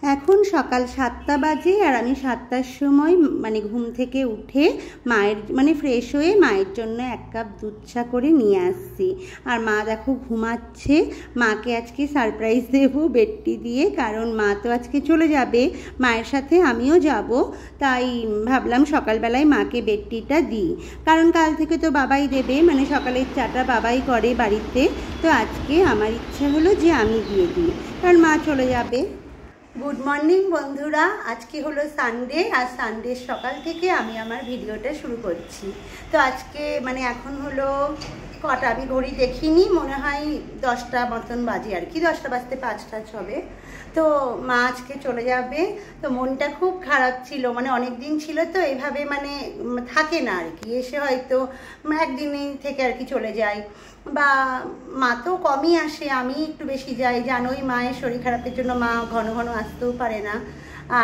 এখন সকাল 7টা বাজে আর আমি 7টার সময় মানে ঘুম থেকে উঠে মায়ের মানে ফ্রেশ হয়ে মায়ের জন্য 1 কাপ দুধ চা করে নিয়ে আসছি। আর মা দেখো ঘুমাচ্ছে। মাকে আজকে সারপ্রাইজ দেবো বেডটি দিয়ে, কারণ মা তো আজকে চলে যাবে, মায়ের সাথে আমিও যাব। তাই ভাবলাম সকালবেলায় মাকে বেডটিটা দিই, কারণ কাল থেকে তো বাবাই দেবে, মানে সকালের চাটা বাবাই করে বাড়িতে। তো আজকে আমার ইচ্ছা হলো যে আমি দিয়ে দিই, কারণ মা চলে যাবে। গুড মর্নিং বন্ধুরা, আজকে হলো সানডে, আর সানডে সকাল থেকে আমি আমার ভিডিওটা শুরু করছি। তো আজকে মানে এখন হলো কটা, আমি ঘড়ি দেখিনি, মনে হয় 10টা মতন বাজে আর কি, 10টা বাজতে 5টা হবে। তো মা আজকে চলে যাবে, তো মনটা খুব খারাপ ছিল, মানে অনেক দিন ছিল তো এইভাবে মানে থাকে না আর কি, এসে হয়তো একদিনই থেকে আর কি চলে যায়, বা মা তো কমই আসে, আমি একটু বেশি যাই, জানোই মায়ের শরীর খারাপের জন্য মা ঘন ঘন আসতেও পারে না।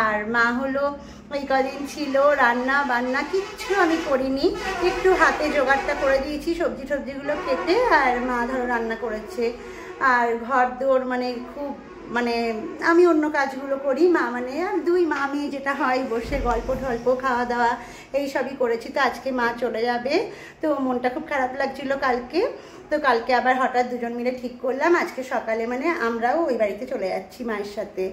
আর মা হলো ওই কদিন ছিল, রান্না বান্না কিচ্ছু আমি করিনি, একটু হাতে জোগাড়টা করে দিয়েছি, সবজিগুলো কেটে, আর মা ধরো রান্না করেছে। আর ঘর দোর মানে খুব মানে আমি অন্য কাজগুলো করি, মা মানে আর দুই মা মেয়ে যেটা হয় বসে গল্প টল্প খাওয়া দাওয়া এইসবই করেছি। তো আজকে মা চলে যাবে, তো মনটা খুব খারাপ লাগছিল কালকে। তো কালকে আবার হঠাৎ দুজন মিলে ঠিক করলাম আজকে সকালে মানে আমরাও ওই বাড়িতে চলে যাচ্ছি মায়ের সাথে।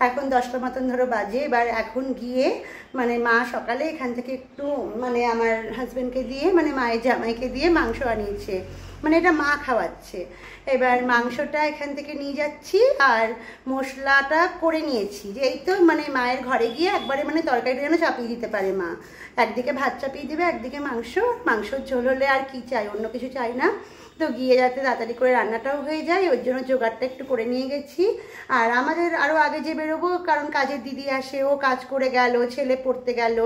এখন 10টা মতন ধরো বাজে, এবার এখন গিয়ে মানে মা সকালে এখান থেকে একটু মানে আমার হাজব্যান্ডকে দিয়ে মানে মায়ের জামাইকে দিয়ে মাংস আনিয়েছে, মানে এটা মা খাওয়াচ্ছে। এবার মাংসটা এখান থেকে নিয়ে যাচ্ছি, আর মশলাটা করে নিয়েছি, যে এই তো মানে মায়ের ঘরে গিয়ে একবারে মানে তরকারিটা যেন চাপিয়ে দিতে পারে মা, একদিকে ভাত চাপিয়ে দেবে, একদিকে মাংসর ঝোল হলে আর কি চাই, অন্য কিছু চাই না। তো গিয়ে যাতে তাড়াতাড়ি করে রান্নাটাও হয়ে যায়, ওর জন্য জোগাড়টা একটু করে নিয়ে গেছি। আর আমাদের আরও আগে যে বেরোবো, কারণ কাজের দিদি আসে, ও কাজ করে গেল, ছেলে পড়তে গেল,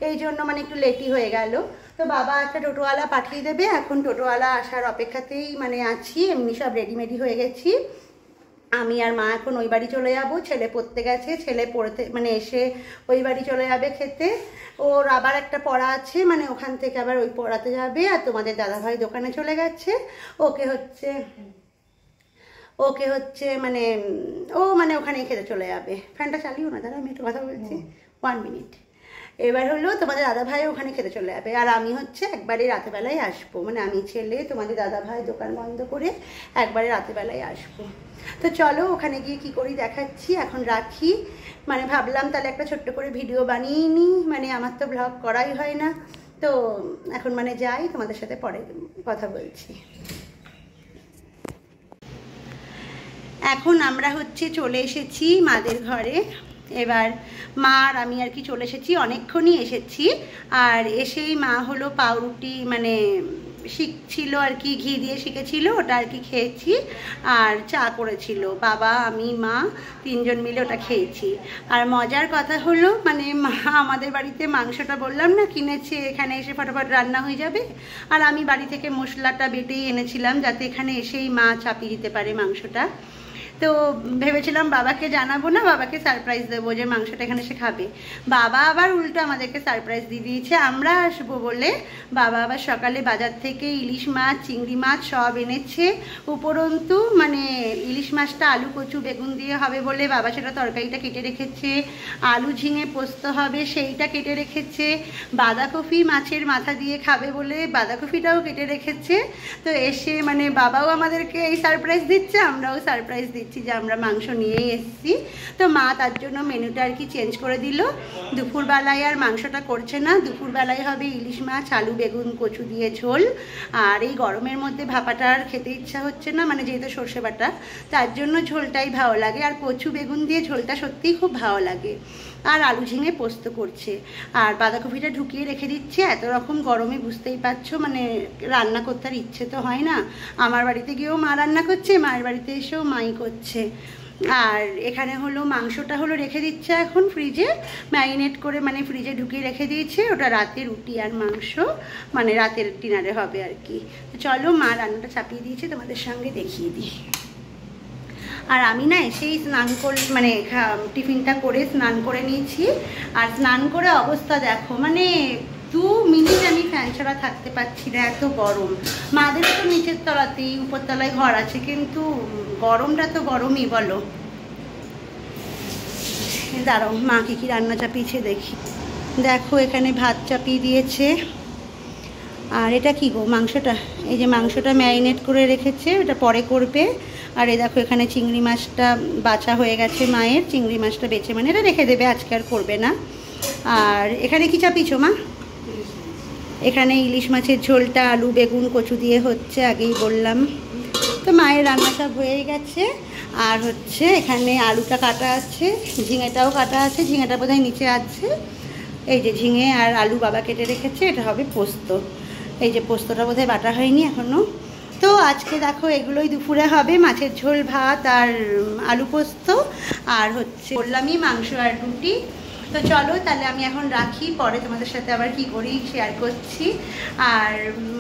এই জন্য মানে একটু লেটই হয়ে গেল। তো বাবা একটা টোটোওয়ালা পাঠিয়ে দেবে, এখন টোটোওয়ালা আসার অপেক্ষাতেই মানে আছি, এমনি সব রেডিমেডি হয়ে গেছি। আমি আর মা এখন ওই বাড়ি চলে যাব, ছেলে পড়তে গেছে, ছেলে পড়তে মানে এসে ওই বাড়ি চলে যাবে খেতে, ওর আবার একটা পড়া আছে, মানে ওখান থেকে আবার ওই পড়াতে যাবে। আর তোমাদের দাদাভাই দোকানে চলে গেছে, ওকে হচ্ছে মানে ও মানে ওখানেই খেতে চলে যাবে। ফ্যানটা চালিও না, দাদা আমি একটু কথা বলছি, 1 মিনিট। এবার হলো তোমাদের দাদাভাই ওখানে খেতে চলে যাবে, আর আমি হচ্ছে একবারে রাতেবেলায় আসবো, মানে আমি ছেলে তোমাদের দাদাভাই দোকান বন্ধ করে একবারে রাতেবেলায় আসবো। তো চলো ওখানে গিয়ে কি করি দেখাচ্ছি, এখন রাখি। মানে ভাবলাম তাহলে একটা ছোট্ট করে ভিডিও বানিয়ে নিই, মানে আমার তো ব্লগ করাই হয় না। তো এখন মানে যাই, তোমাদের সাথে পরে কথা বলছি। এখন আমরা হচ্ছে চলে এসেছি মাদের ঘরে। এবার মা আর আমি আর কি চলে এসেছি, অনেকক্ষণই এসেছি। আর এসেই মা হলো পাউরুটি মানে শিখছিল আর কি, ঘি দিয়ে শিখেছিল, ওটা আর কি খেয়েছি। আর চা করেছিল বাবা, আমি মা 3জন মিলে ওটা খেয়েছি। আর মজার কথা হলো মানে মা আমাদের বাড়িতে মাংসটা বললাম না কিনেছে, এখানে এসে ফটাফট রান্না হয়ে যাবে। আর আমি বাড়ি থেকে মশলাটা বেটেই এনেছিলাম, যাতে এখানে এসেই মা চাপিয়ে দিতে পারে মাংসটা। তো ভেবেছিলাম বাবাকে জানাবো না, বাবাকে সারপ্রাইজ দেবো যে মাংসটা এখানে এসে খাবে। বাবা আবার উল্টো আমাদেরকে সারপ্রাইজ দিয়ে দিয়েছে আমরা আসবো বলে। বাবা আবার সকালে বাজার থেকে ইলিশ মাছ, চিংড়ি মাছ সব এনেছে, উপরন্তু মানে ইলিশ মাছটা আলু কচু বেগুন দিয়ে হবে বলে বাবা সেটা তরকারিটা কেটে রেখেছে, আলু ঝিঙে পোস্ত হবে সেইটা কেটে রেখেছে, বাঁধাকপি মাছের মাথা দিয়ে খাবে বলে বাঁধাকপিটাও কেটে রেখেছে। তো এসে মানে বাবাও আমাদেরকে এই সারপ্রাইজ দিচ্ছে, আমরাও সারপ্রাইজ দিচ্ছি যে আমরা মাংস নিয়েই এসেছি। তো মা তার জন্য মেনুটা আর কি চেঞ্জ করে দিল, দুপুরবেলায় আর মাংসটা করছে না, দুপুরবেলায় হবে ইলিশ মাছ আলু বেগুন কচু দিয়ে ঝোল। আর এই গরমের মধ্যে ভাপাটা আর খেতে ইচ্ছা হচ্ছে না, মানে যেহেতু সর্ষে বাটা, তার জন্য ঝোলটাই ভালো লাগে। আর কচু বেগুন দিয়ে ঝোলটা সত্যিই খুব ভালো লাগে। আর আলু ঝিঙে পোস্ত করছে, আর বাঁধাকপিটা ঢুকিয়ে রেখে দিচ্ছে। এত রকম গরমে বুঝতেই পারছো মানে রান্না করতে আর ইচ্ছে তো হয় না। আমার বাড়িতে গিয়েও মা রান্না করছে, মায়ের বাড়িতে এসেও মাই করছে। আর এখানে হলো মাংসটা হলো রেখে দিচ্ছে এখন ফ্রিজে, ম্যারিনেট করে মানে ফ্রিজে ঢুকিয়ে রেখে দিয়েছে, ওটা রাতে রুটি আর মাংস মানে রাতের ডিনারে হবে আর কি। চলো মা রান্নাটা চাপিয়ে দিয়েছে, তোমাদের সঙ্গে দেখিয়ে দিই। আর আমি না এসেই স্নান করে মানে টিফিনটা করে স্নান করে নিয়েছি। আর স্নান করে অবস্থা দেখো, মানে 2 মিনিট আমি ফ্যান ছাড়া থাকতে পারছি না, এত গরম। মাদের তো নিচের তলাতেই, উপরতলায় ঘর আছে, কিন্তু গরমটা তো গরমই বলো। দাঁড়াও মা কী কী রান্না চাপিয়েছে দেখি। দেখো এখানে ভাত চাপিয়ে দিয়েছে। আর এটা কি গো, মাংসটা, এই যে মাংসটা ম্যারিনেট করে রেখেছে, ওটা পরে করবে। আর এই দেখো এখানে চিংড়ি মাছটা বাছা হয়ে গেছে মায়ের, চিংড়ি মাছটা বেছে মানে এটা রেখে দেবে, আজকে আর করবে না। আর এখানে কি চাপিয়েছো মা? এখানে ইলিশ মাছের ঝোলটা আলু বেগুন কচু দিয়ে হচ্ছে, আগেই বললাম। তো মায়ের রান্না সব হয়ে গেছে। আর হচ্ছে এখানে আলুটা কাটা আছে, ঝিঙেটাও কাটা আছে, ঝিঙেটা বোধহয় নিচে আছে। এই যে ঝিঙে আর আলু বাবা কেটে রেখেছে, এটা হবে পোস্ত। এই যে পোস্তটা বোধহয় বাটা হয়নি এখনও। তো আজকে দেখো এগুলোই দুপুরে হবে, মাছের ঝোল, ভাত আর আলু পোস্ত, আর হচ্ছে বললামই মাংস আর রুটি। তো চলো তাহলে আমি এখন রাখি, পরে তোমাদের সাথে আবার কি করি শেয়ার করছি। আর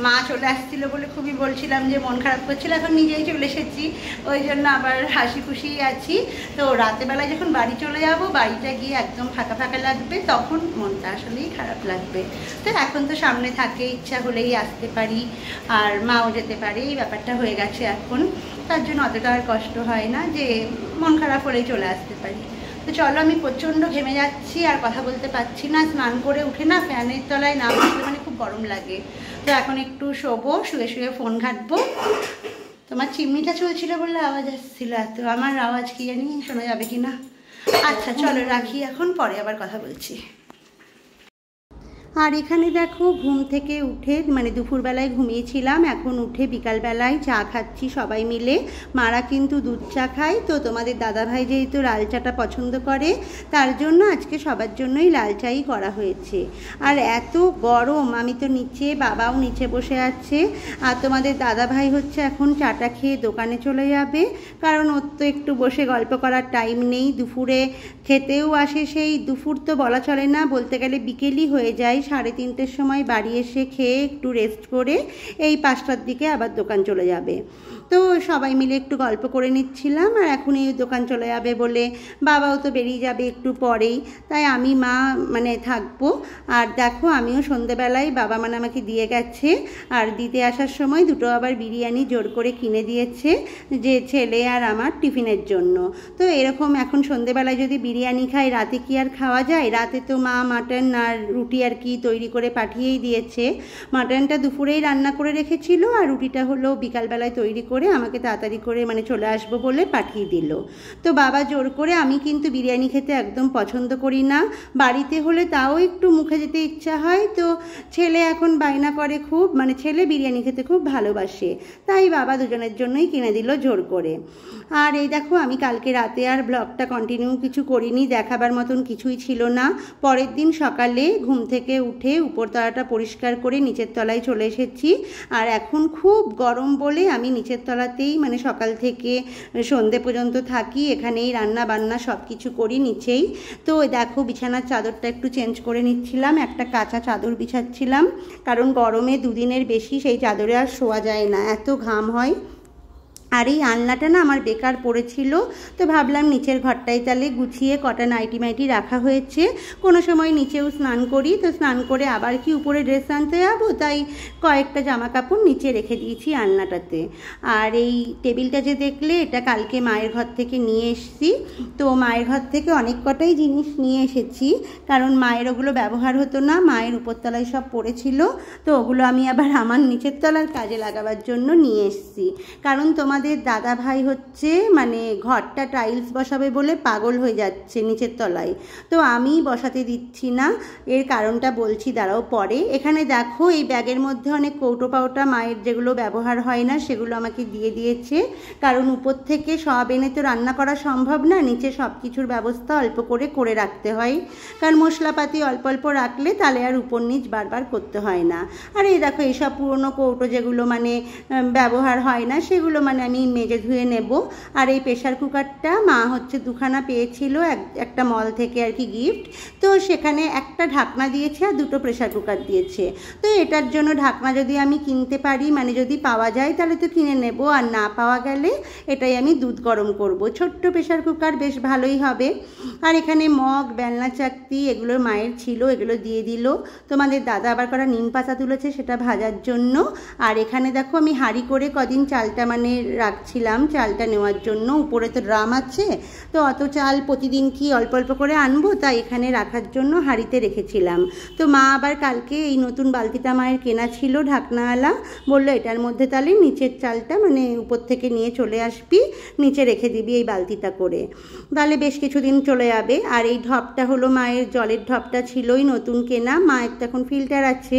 মা চলে আসছিলো বলে খুবই বলছিলাম যে মন খারাপ করছিল, এখন নিজেই চলে এসেছি, ওই জন্য আবার হাসি খুশিই আছি। তো রাতেবেলায় যখন বাড়ি চলে যাব, বাড়িটা গিয়ে একদম ফাঁকা ফাঁকা লাগবে, তখন মনটা আসলেই খারাপ লাগবে। তো এখন তো সামনে থাকে, ইচ্ছা হলেই আসতে পারি আর মাও যেতে পারে, এই ব্যাপারটা হয়ে গেছে এখন। তার জন্য অতটা আর কষ্ট হয় না যে মন খারাপ হলেই চলে আসতে পারি। তো চলো, আমি প্রচণ্ড ঘেমে যাচ্ছি আর কথা বলতে পারছি না, স্নান করে উঠে না ফ্যানের তলায় না বসলে মানে খুব গরম লাগে। তো এখন একটু শোবো, শুয়ে শুয়ে ফোন ঘাঁটবো। তোমার চিমনিটা চলছিল বললে আওয়াজ আসছিল এত, আমার আওয়াজ কি জানি শোনা যাবে কি না। আচ্ছা চলো রাখি এখন, পরে আবার কথা বলছি। আর এখানে দেখো ঘুম থেকে উঠে মানে দুপুরবেলায় ঘুমিয়েছিলাম, এখন উঠে বিকালবেলায় চা খাচ্ছি সবাই মিলে। মারা কিন্তু দুধ চা খায়, তো তোমাদের দাদাভাই যেহেতু লাল চাটা পছন্দ করে, তার জন্য আজকে সবার জন্যই লাল চাই করা হয়েছে। আর এত গরম, আমি তো নিচে, বাবাও নিচে বসে আছে। আর তোমাদের দাদাভাই হচ্ছে এখন চাটা খেয়ে দোকানে চলে যাবে, কারণ ওর তো একটু বসে গল্প করার টাইম নেই। দুপুরে খেতেও আসে, সেই দুপুর তো বলা চলে না, বলতে গেলে বিকেলই হয়ে যায়। 3:30-র সময় বাড়ি এসে খেয়ে একটু রেস্ট করে এই 5টার দিকে আবার দোকান চলে যাবে। তো সবাই মিলে একটু গল্প করে নিচ্ছিলাম। আর এখন এই দোকান চলে যাবে বলে বাবাও তো বেরিয়ে যাবে একটু পরেই, তাই আমি মা মানে থাকবো। আর দেখো আমিও সন্ধেবেলায় বাবা মানে আমাকে দিয়ে গেছে, আর দিতে আসার সময় দুটো আবার বিরিয়ানি জোর করে কিনে দিয়েছে, যে ছেলে আর আমার টিফিনের জন্য। তো এরকম এখন সন্ধেবেলায় যদি বিরিয়ানি খাই, রাতে কি আর খাওয়া যায়? রাতে তো মা মাটন আর রুটি আর কি তৈরি করে পাঠিয়েই দিয়েছে। মাটনটা দুপুরেই রান্না করে রেখেছিল, আর রুটিটা হলো বিকালবেলায় তৈরি করে আমাকে তাড়াতাড়ি করে মানে চলে আসবো বলে পাঠিয়ে দিল। তো বাবা জোর করে, আমি কিন্তু বিরিয়ানি খেতে একদম পছন্দ করি না, বাড়িতে হলে তাও একটু মুখে যেতে ইচ্ছা হয়। তো ছেলে এখন বায়না করে খুব, মানে ছেলে বিরিয়ানি খেতে খুব ভালোবাসে, তাই বাবা দুজনের জন্যই কিনে দিল জোর করে। আর এই দেখো আমি কালকে রাতে আর ব্লগটা কন্টিনিউ কিছু করিনি, দেখাবার মতন কিছুই ছিল না। পরের দিন সকালে ঘুম থেকে উঠে উপরতলাটা পরিষ্কার করে নিচের তলায় চলে এসেছি। আর এখন খুব গরম বলে আমি নিচের তলাতেই মানে সকাল থেকে সন্ধে পর্যন্ত থাকি, এখানেই রান্না বান্না সব কিছু করি নিচেই। তো দেখো বিছানার চাদরটা একটু চেঞ্জ করে নিচ্ছিলাম, একটা কাঁচা চাদর বিছাচ্ছিলাম, কারণ গরমে 2 দিনের বেশি সেই চাদরে আর শোয়া যায় না, এত ঘাম হয়। আর এই আলনাটা না আমার বেকার পড়েছিল, তো ভাবলাম নিচের ঘরটাই তাহলে গুছিয়ে কটা নাইটি মাইটি রাখা হয়েছে। কোনো সময় নিচেও স্নান করি, তো স্নান করে আবার কি উপরে ড্রেস আনতে যাবো, তাই কয়েকটা জামা কাপড় নিচে রেখে দিয়েছি আলনাটাতে। আর এই টেবিলটা যে দেখলে, এটা কালকে মায়ের ঘর থেকে নিয়ে এসেছি। তো মায়ের ঘর থেকে অনেক কটাই জিনিস নিয়ে এসেছি, কারণ মায়ের ওগুলো ব্যবহার হতো না, মায়ের উপরতলায় সব পড়েছিল, তো ওগুলো আমি আবার আমার নিচের তলার কাজে লাগাবার জন্য নিয়ে এসেছি। কারণ তোমাদের দাদা ভাই হচ্ছে মানে ঘরটা টাইলস বসাবে বলে পাগল হয়ে যাচ্ছে নিচের তলায়, তো আমি বসাতে দিচ্ছি না। এর কারণটা বলছি দাঁড়াও পরে। এখানে দেখো এই ব্যাগের মধ্যে অনেক কৌটো পাউটা মায়ের যেগুলো ব্যবহার হয় না সেগুলো আমাকে দিয়ে দিয়েছে, কারণ উপর থেকে সব এনে তো রান্না করা সম্ভব না, নিচে সব কিছুর ব্যবস্থা অল্প করে করে রাখতে হয়, কারণ মশলাপাতি অল্প অল্প রাখলে তাহলে আর উপর নিচ বারবার করতে হয় না। আর এই দেখো এইসব পুরনো কৌটো যেগুলো মানে ব্যবহার হয় না সেগুলো মানে আমি মেজে ধুয়ে নেব। আর এই প্রেশার কুকারটা মা হচ্ছে 2খানা পেয়েছিল একটা মল থেকে আর কি গিফট, তো সেখানে একটা ঢাকনা দিয়েছে আর 2টো প্রেশার কুকার দিয়েছে। তো এটার জন্য ঢাকনা যদি আমি কিনতে পারি, মানে যদি পাওয়া যায় তাহলে তো কিনে নেব, আর না পাওয়া গেলে এটাই আমি দুধ গরম করব। ছোট্ট প্রেশার কুকার বেশ ভালোই হবে। আর এখানে মগ, বেলনা চাকতি এগুলো মায়ের ছিল, এগুলো দিয়ে দিল। তোমাদের দাদা আবার করা নিম পাতা তুলেছে সেটা ভাজার জন্য। আর এখানে দেখো আমি হাঁড়ি করে কদিন চালটা মানে রাখছিলাম চালটা নেওয়ার জন্য। উপরে তো ড্রাম আছে, তো অত চাল প্রতিদিন কি অল্প অল্প করে আনবো, তাই এখানে রাখার জন্য হাঁড়িতে রেখেছিলাম। তো মা আবার কালকে এই নতুন বালতিটা মায়ের কেনা ছিল ঢাকনাওয়ালা, বললো এটার মধ্যে তাহলে নিচের চালটা মানে উপর থেকে নিয়ে চলে আসবি, নিচে রেখে দিবি এই বালতিটা করে, তাহলে বেশ কিছুদিন চলে যাবে। আর এই ঢপটা হলো মায়ের জলের ঢপটা, ছিলই নতুন কেনা। মায়ের তো এখন ফিল্টার আছে,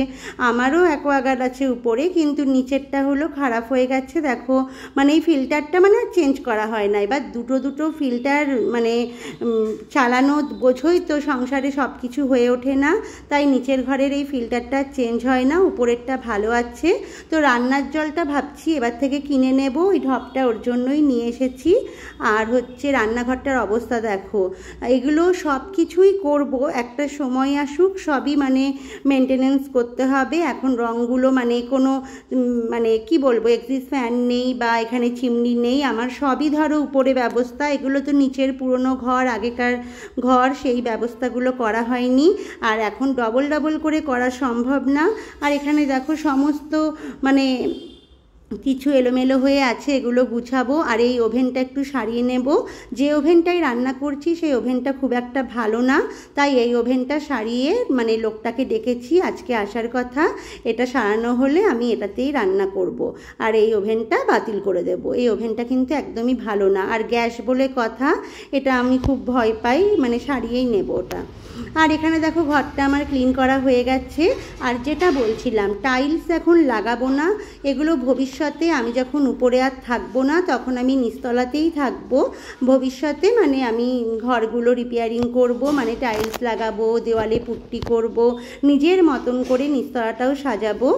আমারও অ্যাকোয়াগার্ড আছে উপরে, কিন্তু নিচেরটা হলো খারাপ হয়ে গেছে। দেখো মানে এই ফিল্টারটা মানে চেঞ্জ করা হয় না, এবার দুটো ফিল্টার মানে চালানো বোঝোই তো, সংসারে সব কিছু হয়ে ওঠে না, তাই নিচের ঘরের এই ফিল্টারটা চেঞ্জ হয় না, উপরেরটা ভালো আছে। তো রান্নার জলটা ভাবছি এবার থেকে কিনে নেব, ওই ঢপটা ওর জন্যই নিয়ে এসেছি। আর হচ্ছে রান্নাঘরটার অবস্থা দেখো, এগুলো সব কিছুই করব, একটা সময় আসুক, সবই মানে মেনটেনেন্স করতে হবে। এখন রঙগুলো মানে কোনো মানে কি বলবো, এক্সিস্ট ফ্যান নেই বা এখানে চিমনি নেই, আমার সবই ধরো উপরে ব্যবস্থা, এগুলো তো নিচের পুরনো ঘর, আগেকার ঘর, সেই ব্যবস্থাগুলো করা হয়নি, আর এখন ডবল করে করা সম্ভব না। আর এখানে দেখো সমস্ত মানে কিছু এলোমেলো হয়ে আছে, এগুলো গুছাবো। আর এই ওভেনটা একটু সারিয়ে নেব, যে ওভেনটাই রান্না করছি সেই ওভেনটা খুব একটা ভালো না, তাই এই ওভেনটা সারিয়ে মানে লোকটাকে ডেকেছি আজকে আসার কথা, এটা সারানো হলে আমি এটাতেই রান্না করব। আর এই ওভেনটা বাতিল করে দেব, এই ওভেনটা কিন্তু একদমই ভালো না, আর গ্যাস বলে কথা, এটা আমি খুব ভয় পাই, মানে সারিয়েই নেব ওটা। আর এখানে দেখো ঘরটা আমার ক্লিন করা হয়ে গেছে। আর যেটা বলছিলাম, টাইলস এখন লাগাবো না, এগুলো ভবিষ্যতে আমি যখন উপরে আর থাকবো না তখন আমি নিচতলাতেই থাকবো। ভবিষ্যতে মানে আমি ঘরগুলো রিপেয়ারিং করব, মানে টাইলস লাগাবো, দেওয়ালে পুট্টি করব, নিজের মতন করে নিচতলাটাও সাজাবো।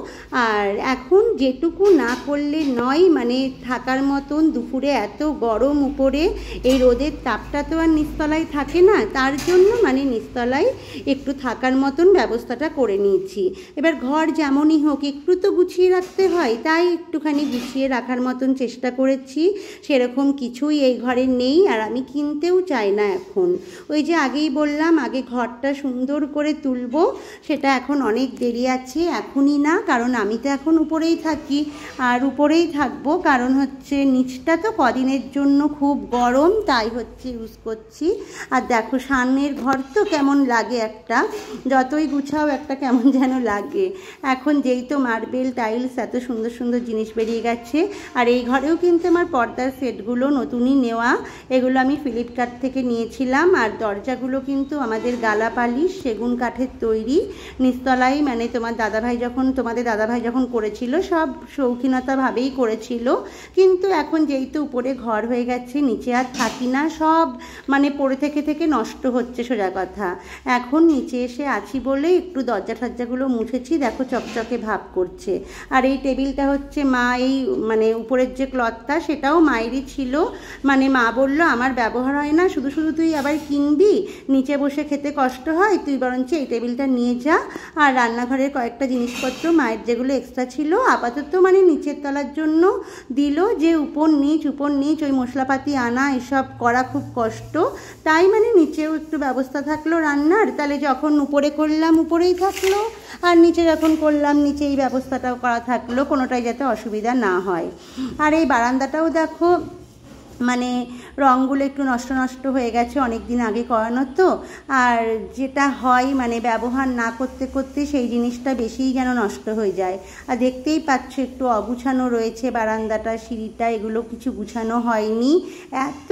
আর এখন যেটুকু না করলে নয়, মানে থাকার মতন, দুপুরে এত গরম উপরে, এই রোদের তাপটা তো আর নিচতলায় থাকে না, তার জন্য মানে নিচতলায় একটু থাকার মতন ব্যবস্থাটা করে নিয়েছি। এবার ঘর যেমনই হোক একটু তো গুছিয়ে রাখতে হয়, তাই একটুখানি গুছিয়ে রাখার মতন চেষ্টা করেছি। সেরকম কিছুই এই ঘরে নেই, আর আমি কিনতেও চাই না এখন। ওই যে আগেই বললাম, আগে ঘরটা সুন্দর করে তুলবো, সেটা এখন অনেক দেরি আছে, এখনই না, কারণ আমি তো এখন উপরেই থাকি, আর উপরেই থাকবো, কারণ হচ্ছে নিচটা তো কদিনের জন্য খুব গরম, তাই হচ্ছে ইউজ করছি। আর দেখো সামনের ঘর তো কেমন লাগে, একটা যতই গুছাও একটা কেমন যেন লাগে। এখন যেই তো মার্বেল টাইলস এত সুন্দর সুন্দর জিনিস বেরিয়ে গেছে। আর এই ঘরেও কিন্তু আমার পর্দার সেটগুলো নতুনই নেওয়া, এগুলো আমি ফ্লিপকার্ট থেকে নিয়েছিলাম। আর দরজাগুলো কিন্তু আমাদের গালা পালিশ সেগুন কাঠের তৈরি, নিচতলায় মানে তোমাদের দাদাভাই যখন করেছিল সব শৌখিনতাভাবেই করেছিল, কিন্তু এখন যেহেতু উপরে ঘর হয়ে গেছে, নিচে আর থাকি না, সব মানে পড়ে থেকে নষ্ট হচ্ছে সোজা কথা। এখন নিচে এসে আছি বলে একটু দরজা ঠরজাগুলো মুছেছি, দেখো চকচকে ভাব করছে। আর এই টেবিলটা হচ্ছে মা এই মানে উপরের যে ক্লথটা সেটাও মায়েরই ছিল, মানে মা বলল আমার ব্যবহার হয় না, শুধু তুই আবার কিনবি, নিচে বসে খেতে কষ্ট হয়, তুই বরঞ্চ এই টেবিলটা নিয়ে যা। আর রান্নাঘরের কয়েকটা জিনিসপত্র মায়ের যেগুলো এক্সট্রা ছিল আপাতত মানে নিচের তলার জন্য দিল, যে উপর নিচ ওই মশলাপাতি আনা এসব করা খুব কষ্ট, তাই মানে নিচেও একটু ব্যবস্থা থাকলো রান্নার, তাহলে যখন উপরে করলাম উপরেই থাকলো, আর নিচে যখন করলাম নিচে এই ব্যবস্থাটাও করা থাকলো, কোনোটাই যাতে অসুবিধা না হয়। আর এই বারান্দাটাও দেখো মানে রঙগুলো একটু নষ্ট হয়ে গেছে, অনেক দিন আগে করানো তো, আর যেটা হয় মানে ব্যবহার না করতে সেই জিনিসটা বেশিই যেন নষ্ট হয়ে যায়। আর দেখতেই পাচ্ছ একটু অগুছানো রয়েছে বারান্দাটা, সিঁড়িটা, এগুলো কিছু গুছানো হয়নি। এত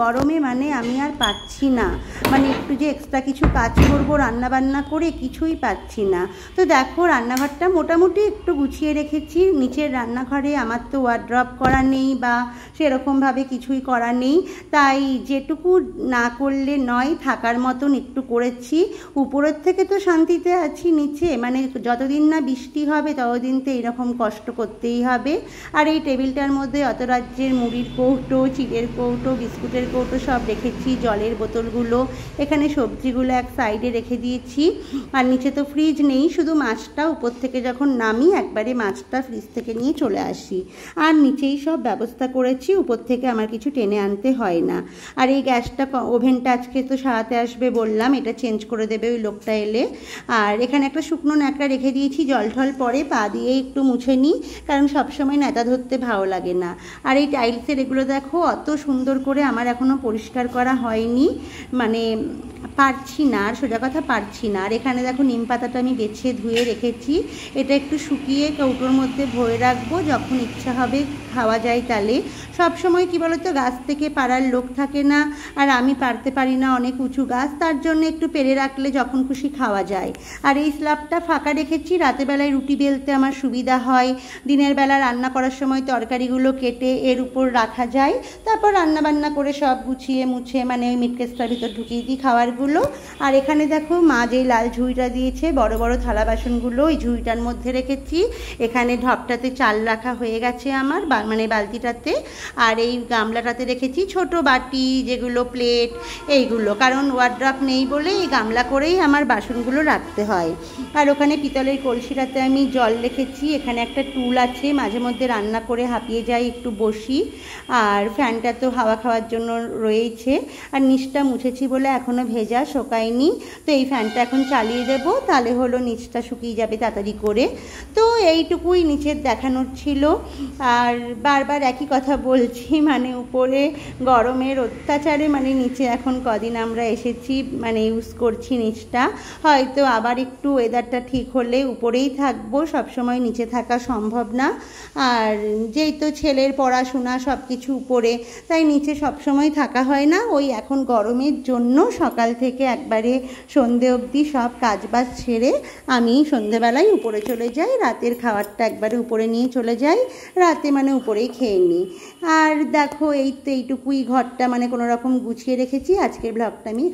গরমে মানে আমি আর পাচ্ছি না, মানে একটু যে এক্সট্রা কিছু কাজ করবো রান্নাবান্না করে, কিছুই পাচ্ছি না। তো দেখো রান্নাঘরটা মোটামুটি একটু গুছিয়ে রেখেছি। নিচের রান্নাঘরে আমার তো ওয়ার্ড্রপ করা নেই বা সেরকমভাবে কিছুই করা নেই, তাই যেটুকু না করলে নয়, থাকার মতন একটু করেছি। উপরের থেকে তো শান্তিতে আছি, নিচে মানে যতদিন না বৃষ্টি হবে ততদিন তো এইরকম কষ্ট করতেই হবে। আর এই টেবিলটার মধ্যে অত রাজ্যের মুড়ির কৌটো, চিড়ের কৌটো, বিস্কুটের কৌটো সব রেখেছি, জলের বোতলগুলো, এখানে সবজিগুলো এক সাইডে রেখে দিয়েছি। আর নিচে তো ফ্রিজ নেই, শুধু মাছটা উপর থেকে যখন নামি একবারে মাছটা ফ্রিজ থেকে নিয়ে চলে আসি। আর নিচেই সব ব্যবস্থা করেছি, উপর থেকে থেকে আমার কিছু টেনে আনতে হয় না। আর এই গ্যাসটা ওভেনটা আজকে তো সারাতে আসবে বললাম, এটা চেঞ্জ করে দেবে ওই লোকটা এলে। আর এখানে একটা শুকনো ন্যাকড়া রেখে দিয়েছি, জল ঠল পরে পা দিয়ে একটু মুছে নিই, কারণ সবসময় নেতা ধরতে ভালো লাগে না। আর এই টাইলসের এগুলো দেখো অত সুন্দর করে আমার এখনও পরিষ্কার করা হয়নি, মানে পারছি না, আর সোজা কথা পারছি না। আর এখানে দেখো নিম পাতাটা আমি বেছে ধুয়ে রেখেছি, এটা একটু শুকিয়ে কৌটোর মধ্যে ভরে রাখবো, যখন ইচ্ছা হবে খাওয়া যায় তাহলে। সব সময় কি বলতো, গাছ থেকে পাড়ার লোক থাকে না, আর আমি পারতে পারি না অনেক উঁচু গাছ, তার জন্য একটু পেরে রাখলে যখন খুশি খাওয়া যায়। আর এই স্ল্যাবটা ফাঁকা রেখেছি, রাতের বেলায় রুটি বেলতে আমার সুবিধা হয়, দিনের বেলা রান্না করার সময় তরকারিগুলো কেটে এর উপর রাখা যায়, তারপর রান্না বান্না করে সব গুছিয়ে মুছে মানে ওই মিটকেসটার ভিতর ঢুকিয়ে দিই খাবারগুলো। আর এখানে দেখো মা যেই লাল ঝুড়িটা দিয়েছে, বড় বড় থালা বাসনগুলো ওই ঝুড়িটার মধ্যে রেখেছি। এখানে ঢপটাতে চাল রাখা হয়ে গেছে আমার, মানে বালতিটাতে। আর এই গামলাটাতে রেখেছি ছোট বাটি, যেগুলো প্লেট এইগুলো, কারণ ওয়ার্ড্রপ নেই বলে এই গামলা করেই আমার বাসনগুলো রাখতে হয়। আর ওখানে পিতলের কলসিটাতে আমি জল রেখেছি, এখানে একটা টুল আছে, মাঝে মধ্যে রান্না করে হাঁপিয়ে যাই একটু বসি। আর ফ্যানটা তো হাওয়া খাওয়ার জন্য রয়েছে, আর নিচটা মুছেছি বলে এখনও ভেজা শোকায়নি, তো এই ফ্যানটা এখন চালিয়ে দেবো, তাহলে হলো নিচটা শুকিয়ে যাবে তাড়াতাড়ি করে। তো এইটুকুই নিচের দেখানোর ছিল। আর বারবার একই কথা বলছি, মানে উপরে গরমের অত্যাচারে মানে নিচে এখন কদিন আমরা এসেছি মানে ইউজ করছি নিচটা, হয়তো আবার একটু ওয়েদারটা ঠিক হলে উপরেই থাকবো, সবসময় নিচে থাকা সম্ভব না। আর যেই তো ছেলের পড়াশোনা সব কিছু উপরে, তাই নিচে সবসময় থাকা হয় না। ওই এখন গরমের জন্য সকাল থেকে একবারে সন্ধে অবধি সব কাজবাজ ছেড়ে আমি সন্ধেবেলায় উপরে চলে যাই, রাতের খাবারটা একবারে উপরে নিয়ে চলে যাই, রাতে মানে উপরেই খেয়ে নিই। আর দেখো এই তো এইটুকুই ঘরটা মানে কোনো রকম গুছিয়ে রেখেছি। আজকের ব্লগটা আমি